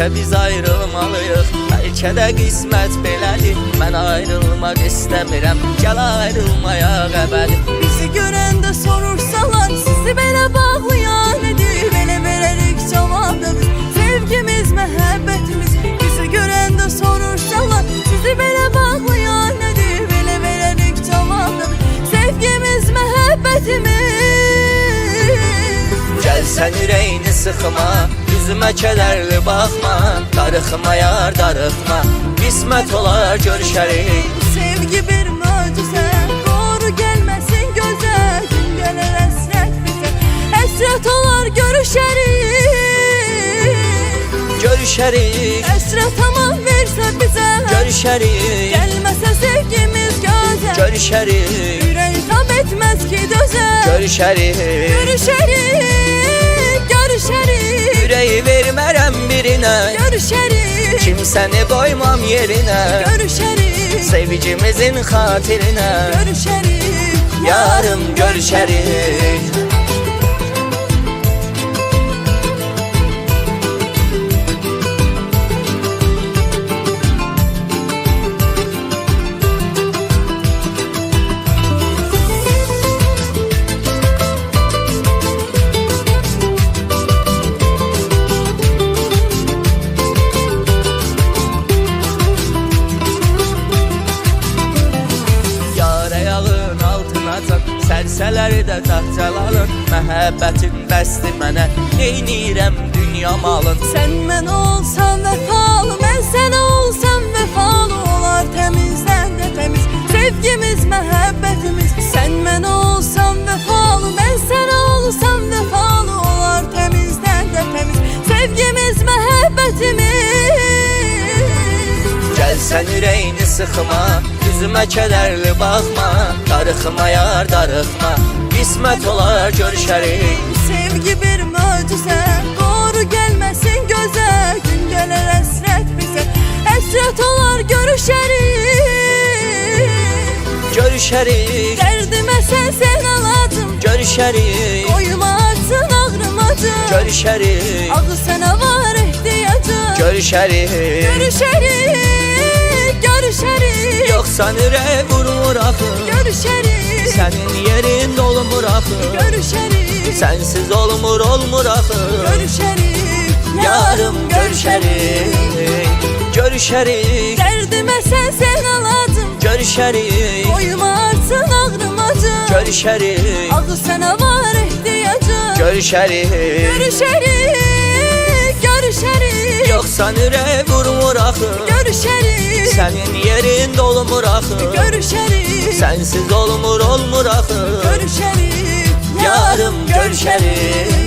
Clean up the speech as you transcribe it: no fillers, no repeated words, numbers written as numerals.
Bəlkə biz ayrılmalıyıq, bəlkə də qismət belədir. Mən ayrılmaq istəmirəm, gəl ayrılmaya qəbədi. Bizi görəndə sorursalar, sizi belə bağlayan nedir? Belə verərik cavabı biz, sevgimiz, məhəbbətimiz. Bizi görəndə sorursalar, sizi belə bağlayan nedir? Belə verərik cavabı biz, sevgimiz, məhəbbətimiz. Gəl sən ürəyini sıxma, üzümə kədərli baxma. Darıxma yar, darıxma, qismət olar görüşərik. Sevgi bir möcüzə, doğru gəlməsin gözə. Gün gələr əsrət bizə, əsrət olar görüşərik. Görüşərik, Əsrət aman versə bizə, görüşərik, gəlməsə sevgimiz gözə. görüşərik, Ürək tab etməz ki dözə. görüşərik. Görüşərik, görüşərik, Ürəyi vermərəm birinə, görüşərik, kimsəni qoymam yerinə. görüşərik, Sevgimizin xatirinə, görüşərik, yarım görüşərik. Sərsələri də taxtalanır, məhəbbətin bəsdir mənə, neynirəm dünya malın. Sən mən olsam vəfalı, mən sən olsam vəfalı, olar təmizdən də təmiz sevgimiz, məhəbbətimiz. Sən mən olsam vəfalı, mən sən olsam vəfalı, olar təmizdən də təmiz sevgimiz, məhəbbətimiz. Gəl sən ürəyini sıxma, üzümə kədərli baxma. Darıxma yar, darıxma, qismət olar görüşərik. Sevgi bir möcüzə, doğru gəlməsin gözə. Gün gələr əsrət bizə, əsrət olar görüşərik. Görüşərik, Dərdimə sən alacım, görüşərik, qoyma açsın ağrım acı. görüşərik, Ağıl sənə var ehtiyacım. görüşərik. Görüşərik, görüşərik, Yoxsan ürək vurmur axı, görüşərik, sənin yerin dolmur axı. görüşərik, Sənsiz olmur axı. görüşərik, Yarım görüşərik, görüşərik, Dərdimə sən alacım, görüşərik, qoyma açsın ağrım acı. görüşərik, Ağıl sənə var ehtiyacım. görüşərik. Görüşərik, görüşərik, Yoxsan ürək vurmur axı, görüşərik, sənin yerin dolmur axı. görüşərik, Sənsiz olmur axı. görüşərik, Yarım görüşərik.